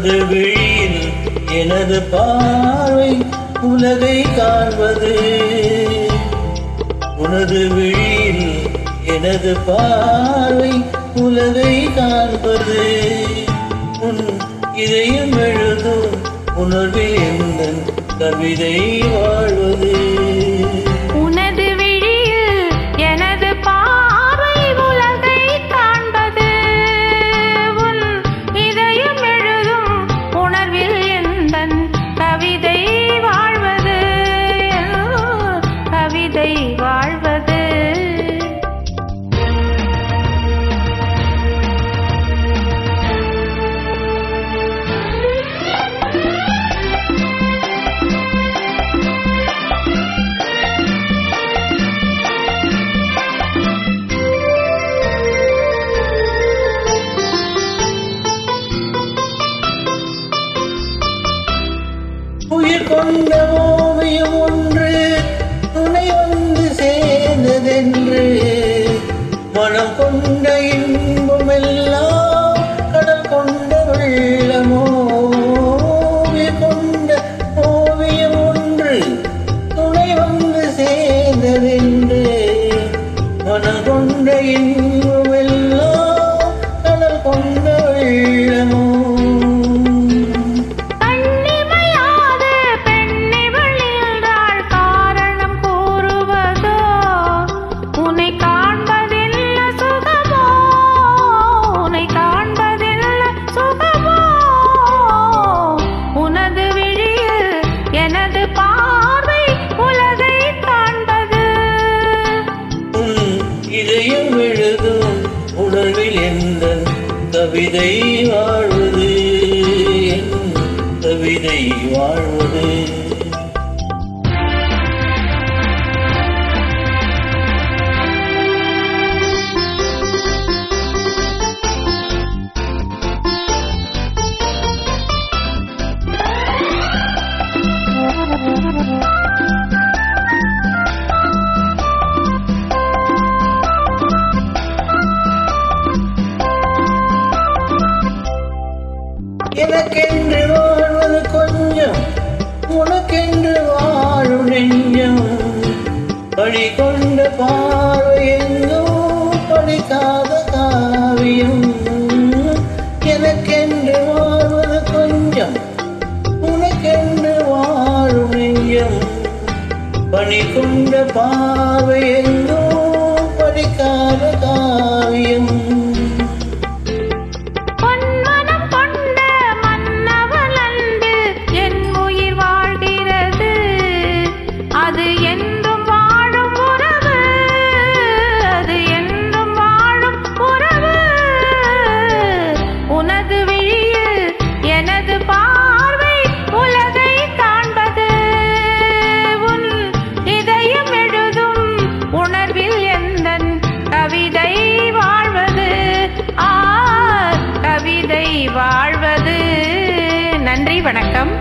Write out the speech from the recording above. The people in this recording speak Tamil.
உனது விழியில் எனது பார்வை உலகை காண்பது. உனது விழியில் எனது பார்வை உலகை காண்பது. உன் இதயம் எழுதும் உணர்வில் எந்தன் கவிதை வாழ்வது. உனது விழியில் எனது பார்வை உலகை காண்பது. உன் இதயம் எழுதும் உணர்வில் எந்தன் கவிதை வாழ்வது. கவிதை வாழ்வது. உயிர் கொண்ட ஓவியம் ஒன்று துணை வந்து சேர்ந்ததென்று மனம் கொண்ட இன்பம் எல்லாம் கடல் கொண்ட வெள்ளமோ. உயிர் கொண்ட ஓவியம் ஒன்று துணை வந்து சேர்ந்ததென்று மனம் கொண்ட இன்பம் எல்லாம் கடல் கொண்ட வெள்ளமோ. இதயம் எழுதும் உணர்வில் எந்தன் கவிதை வாழ்வது. என் கவிதை வாழ்வது. எனக்கென்று வாழ்வது கொஞ்சம் உனக்கென்று வாழும் நெஞ்சம். பழி கொண்ட பார்வை எங்கும் படிக்காத காவியம். எனக்கென்று வாழ்வது கொஞ்சம் உனக்கென்று வாழும் நெஞ்சம். பணி கொண்ட பார்வை எங்கும் படிக்காத காவியம். வாழ்வது. நன்றி, வணக்கம்.